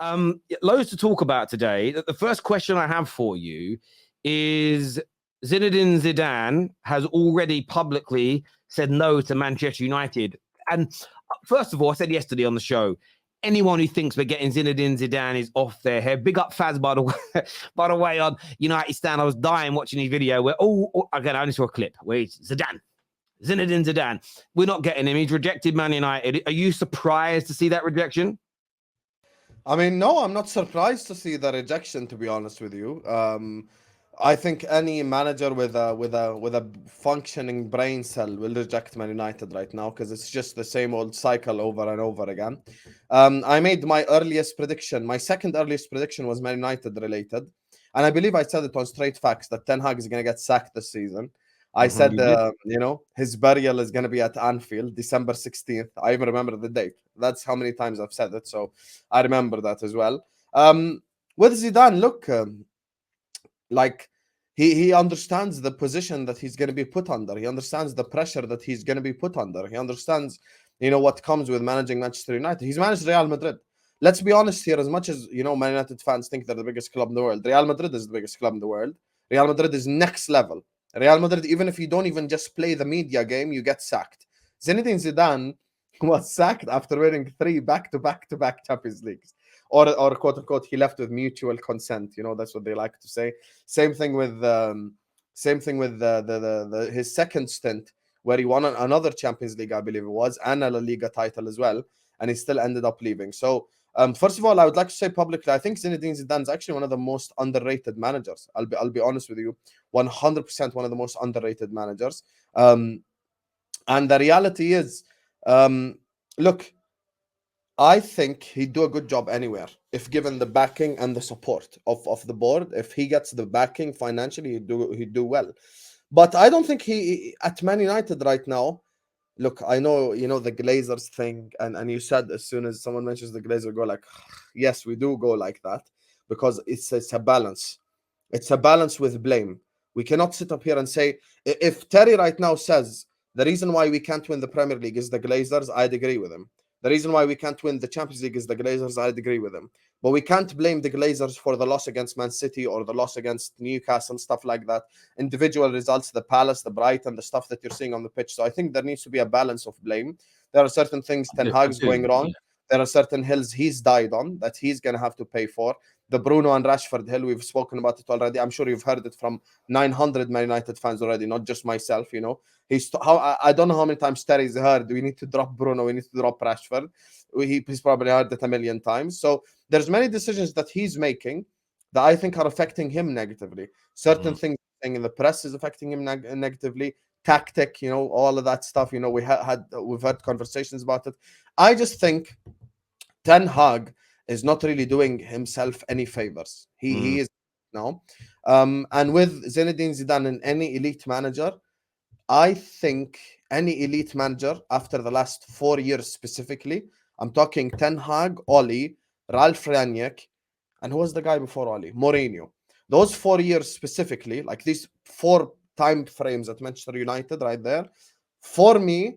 Loads to talk about today. The first question I have for you is Zinedine Zidane has already publicly said no to Manchester United. And first of all, I said yesterday on the show, anyone who thinks we're getting Zinedine Zidane is off their head. Big up Faz, by the way. By the way, on United Stand, I was dying watching his video where, again, I only saw a clip where it's Zinedine Zidane. We're not getting him. He's rejected Man United. Are you surprised to see that rejection? I mean, no, I'm not surprised to see the rejection, to be honest with you. I think any manager with a functioning brain cell will reject Man United right now because it's just the same old cycle over and over again. I made my earliest prediction. My second earliest prediction was Man United related, and I believe I said it on Straight Facts that Ten Hag is going to get sacked this season. I said, his burial is going to be at Anfield, December 16th. I even remember the date. That's how many times I've said it, so I remember that as well. With Zidane, look, he understands the position that he's going to be put under. He understands the pressure that he's going to be put under. He understands, what comes with managing Manchester United. He's managed Real Madrid. Let's be honest here, as much as, Man United fans think they're the biggest club in the world, Real Madrid is the biggest club in the world. Real Madrid is next level. Real Madrid, even if you don't even just play the media game, you get sacked. Zinedine Zidane was sacked after winning 3 back-to-back Champions Leagues. Or quote unquote, he left with mutual consent. That's what they like to say. Same thing with his second stint, where he won another Champions League, I believe it was, and a La Liga title as well, and he still ended up leaving. So first of all, I would like to say publicly, I think Zinedine Zidane is actually one of the most underrated managers. I'll be honest with you, 100% one of the most underrated managers. And the reality is, look, I think he'd do a good job anywhere if given the backing and the support of the board. If he gets the backing financially, he'd do well. But I don't think he at Man United right now. Look, I know the Glazers thing, and you said as soon as someone mentions the Glazers, go like, yes, we do go like that because it's a balance. It's a balance with blame. We cannot sit up here and say, if Terry right now says the reason why we can't win the Premier League is the Glazers, I'd agree with him. The reason why we can't win the Champions League is the Glazers, I'd agree with him. But we can't blame the Glazers for the loss against Man City or the loss against Newcastle, stuff like that. Individual results, the Palace, the Brighton, the stuff that you're seeing on the pitch. So I think there needs to be a balance of blame. There are certain things Ten Hag's going wrong. Yeah. There are certain hills he's died on that he's going to have to pay for. The Bruno and Rashford hill, we've spoken about it already. I'm sure you've heard it from 900 Man United fans already, not just myself, I don't know how many times Terry's heard, we need to drop Bruno, we need to drop Rashford. He's probably heard it a million times. So there's many decisions that he's making that I think are affecting him negatively. Certain things in the press is affecting him negatively. Tactic, all of that stuff, we've had conversations about it. I just think Ten Hag is not really doing himself any favors. He is now. And with Zinedine Zidane and any elite manager, I think any elite manager after the last 4 years specifically, I'm talking Ten Hag, Oli, Ralf Rangnick, and who was the guy before Oli? Mourinho. Those 4 years specifically, like these 4 time frames at Manchester United right there, for me,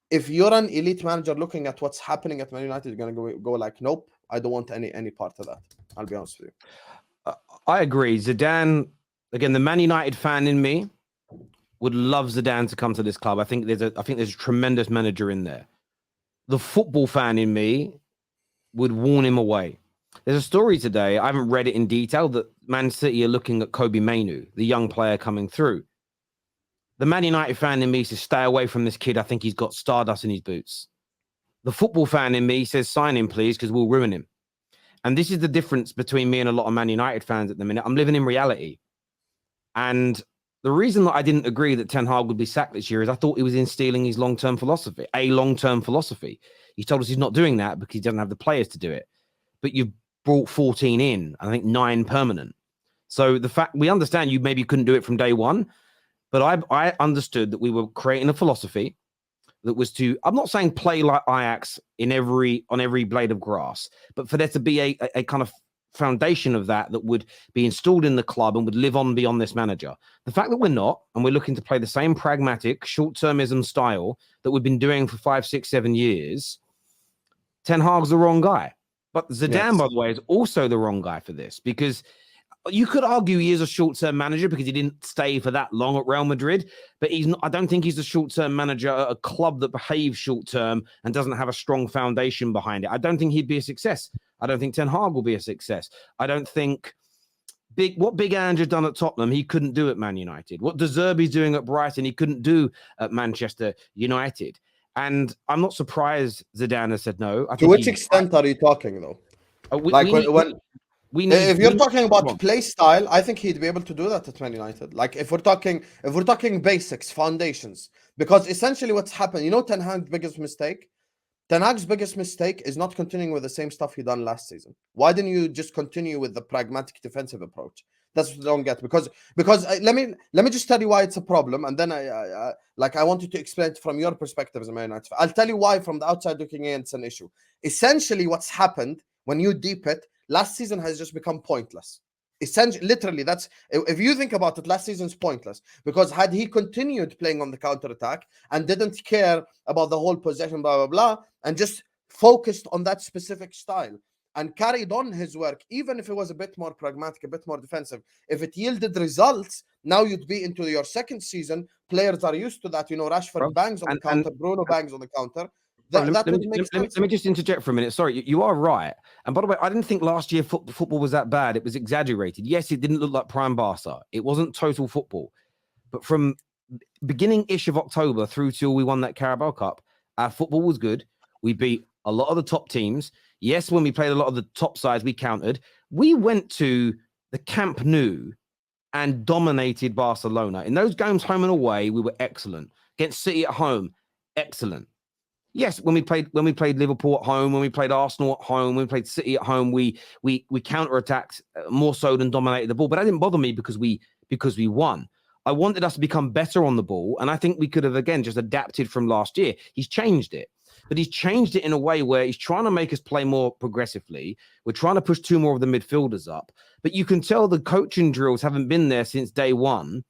if you're an elite manager looking at what's happening at Man United, you're going to go like, nope, I don't want any part of that. I'll be honest with you. I agree. Zidane, again, the Man United fan in me would love Zidane to come to this club. I think there's a tremendous manager in there. The football fan in me would warn him away. There's a story today, I haven't read it in detail, that Man City are looking at Kobe Mainoo, the young player coming through. The Man United fan in me says, stay away from this kid. I think he's got stardust in his boots. The football fan in me says, sign him, please, because we'll ruin him. And this is the difference between me and a lot of Man United fans at the minute. I'm living in reality. And the reason that I didn't agree that Ten Hag would be sacked this year is I thought he was instilling his long-term philosophy. He told us he's not doing that because he doesn't have the players to do it. But you've brought 14 in, I think 9 permanent. So the fact we understand you maybe couldn't do it from day one, but I understood that we were creating a philosophy that was to, I'm not saying play like Ajax on every blade of grass, but for there to be a kind of foundation of that would be installed in the club and would live on beyond this manager. The fact that we're not, and we're looking to play the same pragmatic short-termism style that we've been doing for 5, 6, 7 years, Ten Hag's the wrong guy. But Zidane, Yes. by the way, is also the wrong guy for this, because you could argue he is a short-term manager because he didn't stay for that long at Real Madrid, but he's not. I don't think he's a short-term manager at a club that behaves short-term and doesn't have a strong foundation behind it. I don't think he'd be a success. I don't think Ten Hag will be a success. I don't think what Big Andrew done at Tottenham, he couldn't do at Man United. What De Zerbi's doing at Brighton, he couldn't do at Manchester United. And I'm not surprised Zidane has said no. To which extent are you talking, though? If you're talking about play style, I think he'd be able to do that at Man United. Like if we're talking basics, foundations, because essentially what's happened, you know, Ten Hag's biggest mistake is not continuing with the same stuff he done last season. Why didn't you just continue with the pragmatic defensive approach? That's what I don't get. Because let me just tell you why it's a problem, and then I want you to explain it from your perspective as a Man United fan. I'll tell you why from the outside looking in it's an issue. Essentially, what's happened when you deep it, last season has just become pointless. Essentially, literally, that's if you think about it, last season's pointless because had he continued playing on the counter attack and didn't care about the whole possession, blah blah blah, and just focused on that specific style and carried on his work, even if it was a bit more pragmatic, a bit more defensive, if it yielded results, now you'd be into your second season. Players are used to that, you know. Rashford bangs on the counter, Bruno bangs on the counter. Let me just interject for a minute. Sorry, you are right. And by the way, I didn't think last year football was that bad. It was exaggerated. Yes, it didn't look like prime Barca. It wasn't total football. But from beginning-ish of October through till we won that Carabao Cup, our football was good. We beat a lot of the top teams. Yes, when we played a lot of the top sides, we countered. We went to the Camp Nou and dominated Barcelona. In those games, home and away, we were excellent. Against City at home, excellent. Yes, when we played Liverpool at home, when we played Arsenal at home, when we played City at home, we counterattacked more so than dominated the ball. But that didn't bother me because we won. I wanted us to become better on the ball, and I think we could have again just adapted from last year. He's changed it, but he's changed it in a way where he's trying to make us play more progressively. We're trying to push two more of the midfielders up, but you can tell the coaching drills haven't been there since day one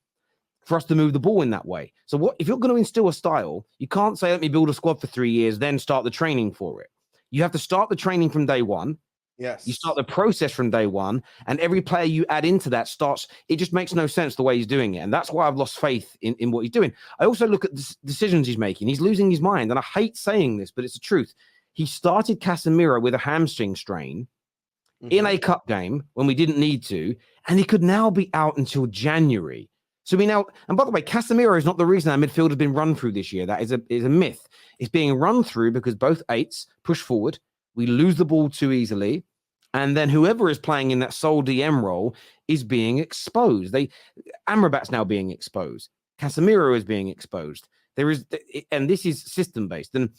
for us to move the ball in that way. So what if you're going to instill a style, you can't say, let me build a squad for 3 years, then start the training for it. You have to start the training from day one. Yes. You start the process from day one, and every player you add into that it just makes no sense the way he's doing it. And that's why I've lost faith in what he's doing. I also look at the decisions he's making. He's losing his mind. And I hate saying this, but it's the truth. He started Casemiro with a hamstring strain in a cup game when we didn't need to, and he could now be out until January. So and by the way, Casemiro is not the reason our midfield has been run through this year. That is a myth. It's being run through because both eights push forward. We lose the ball too easily. And then whoever is playing in that sole DM role is being exposed. Amrabat's now being exposed. Casemiro is being exposed. And this is system-based. And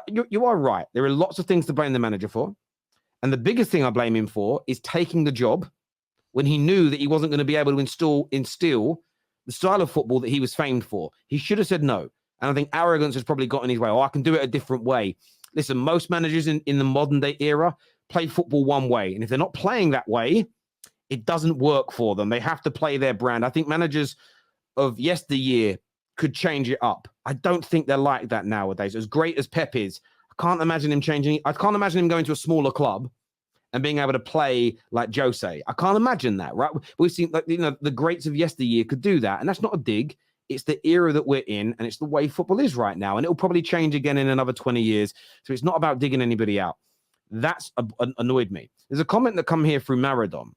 you are right. There are lots of things to blame the manager for. And the biggest thing I blame him for is taking the job when he knew that he wasn't going to be able to instill the style of football that he was famed for. He should have said no. And I think arrogance has probably got in his way. I can do it a different way. Listen, most managers in the modern day era play football one way. And if they're not playing that way, it doesn't work for them. They have to play their brand. I think managers of yesteryear could change it up. I don't think they're like that nowadays. As great as Pep is, I can't imagine him changing. I can't imagine him going to a smaller club and being able to play like Jose. I can't imagine that, right? We've seen, the greats of yesteryear could do that. And that's not a dig. It's the era that we're in, and it's the way football is right now. And it'll probably change again in another 20 years. So it's not about digging anybody out. That's annoyed me. There's a comment that come here through Maradon.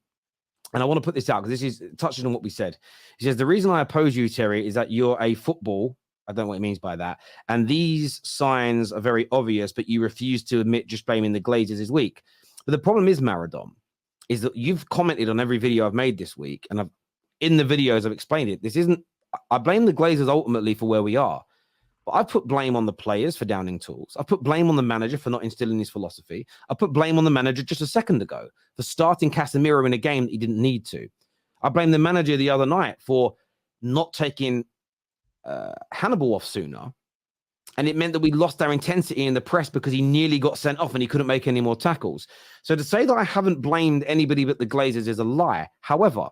And I want to put this out because this is touching on what we said. He says, the reason I oppose you, Terry, is that you're a football. I don't know what he means by that. And these signs are very obvious, but you refuse to admit just blaming the Glazers is weak. But the problem is, Maradon, is that you've commented on every video I've made this week, and in the videos I've explained it. I blame the Glazers ultimately for where we are, but I put blame on the players for downing tools. I put blame on the manager for not instilling his philosophy. I put blame on the manager just a second ago for starting Casemiro in a game that he didn't need to. I blame the manager the other night for not taking Hannibal off sooner. And it meant that we lost our intensity in the press because he nearly got sent off and he couldn't make any more tackles. So to say that I haven't blamed anybody but the Glazers is a lie. However,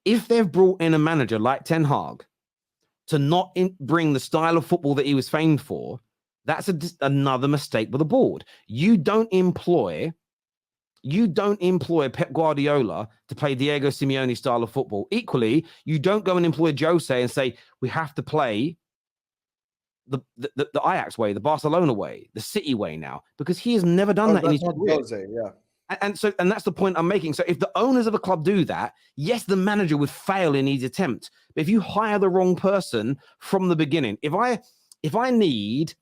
if they've brought in a manager like Ten Hag to not bring the style of football that he was famed for, that's another mistake with the board. You don't employ You don't employ Pep Guardiola to play Diego Simeone style of football. Equally, you don't go and employ Jose and say, we have to play the Ajax way, the Barcelona way, the City way now, because he has never done that in his career. Jose, yeah. And that's the point I'm making. So if the owners of a club do that, yes, the manager would fail in his attempt. But if you hire the wrong person from the beginning, if I need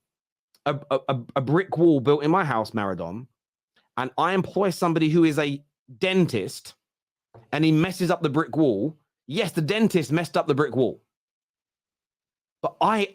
a brick wall built in my house, Maradon, and I employ somebody who is a dentist and he messes up the brick wall, yes, the dentist messed up the brick wall. But I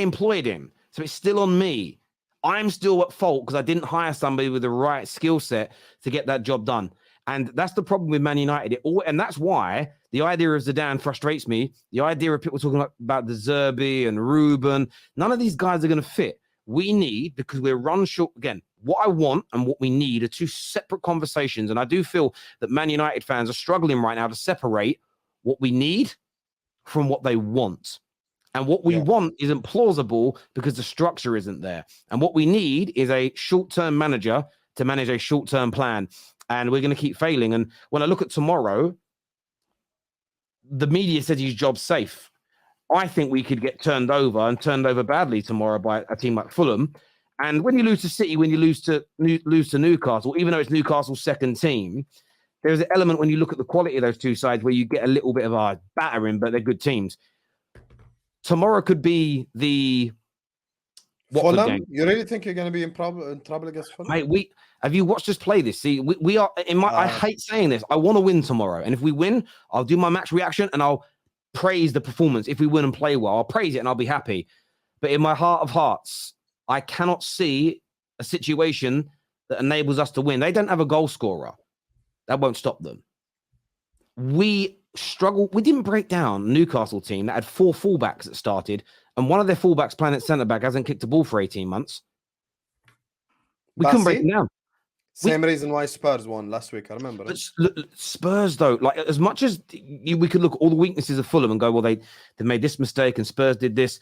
employed him. So it's still on me. I'm still at fault because I didn't hire somebody with the right skill set to get that job done. And that's the problem with Man United. And that's why the idea of Zidane frustrates me. The idea of people talking about the Zerbi and Ruben, none of these guys are going to fit. We need, because we're run short, again, what I want and what we need are two separate conversations. And I do feel that Man United fans are struggling right now to separate what we need from what they want. And what we want isn't plausible because the structure isn't there. And what we need is a short-term manager to manage a short-term plan. And we're going to keep failing. And when I look at tomorrow, the media said his job's safe. I think we could get turned over badly tomorrow by a team like Fulham. And when you lose to City, when you lose to Newcastle, even though it's Newcastle's second team, there's an element when you look at the quality of those two sides where you get a little bit of a battering, but they're good teams. Tomorrow could be the Fulham game. You really think you're going to be in trouble against Fulham? Mate, have you watched us play this? See, we are in my. I hate saying this. I want to win tomorrow, and if we win, I'll do my match reaction and I'll praise the performance. If we win and play well, I'll praise it and I'll be happy. But in my heart of hearts, I cannot see a situation that enables us to win. They don't have a goal scorer. That won't stop them. We struggle. We didn't break down Newcastle team that had 4 fullbacks that started, and one of their fullbacks playing at centre back hasn't kicked a ball for 18 months. We couldn't break them down. Same reason why Spurs won last week. I remember. But Spurs, though, like as much as we could look at all the weaknesses of Fulham and go, well, they made this mistake and Spurs did this.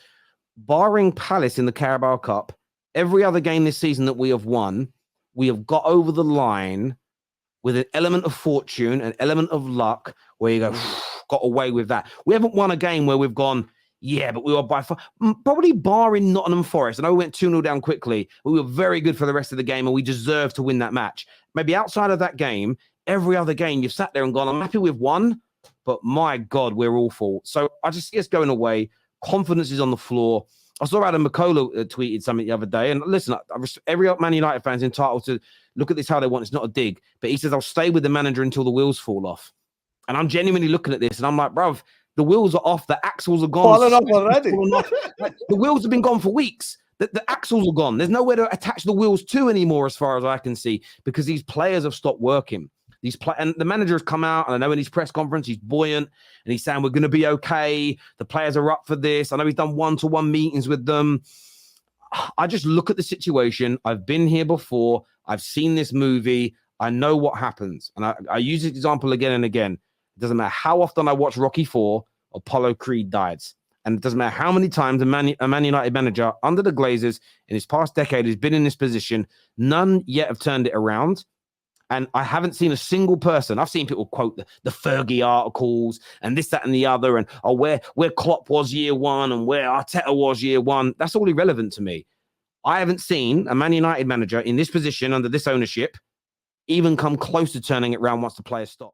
Barring Palace in the Carabao Cup, every other game this season that we have won, we have got over the line with an element of fortune, an element of luck, where you go, got away with that. We haven't won a game where we've gone, yeah, but we were by far, probably barring Nottingham Forest. I know we went 2-0 down quickly, but we were very good for the rest of the game and we deserved to win that match. Maybe outside of that game, every other game you've sat there and gone, I'm happy with one, but my God, we're awful. So I just see us going away. Confidence is on the floor. I saw Adam McCullough tweeted something the other day, and listen, every Man United fan's entitled to look at this how they want. It's not a dig, but he says, I'll stay with the manager until the wheels fall off. And I'm genuinely looking at this, and I'm like, bruv, the wheels are off. The axles are gone. Falling off already. Like, the wheels have been gone for weeks. The axles are gone. There's nowhere to attach the wheels to anymore, as far as I can see, because these players have stopped working. And the manager has come out, and I know in his press conference he's buoyant and he's saying we're going to be okay. The players are up for this. I know he's done one-to-one meetings with them. I just look at the situation. I've been here before. I've seen this movie. I know what happens, and I use this example again and again. It doesn't matter how often I watch Rocky IV or Apollo Creed dies, and it doesn't matter how many times a Man United manager under the Glazers in his past decade has been in this position. None yet have turned it around. And I haven't seen a single person. I've seen people quote the Fergie articles and this, that, and the other, and where Klopp was year one and where Arteta was year one. That's all irrelevant to me. I haven't seen a Man United manager in this position under this ownership even come close to turning it around once the players stop.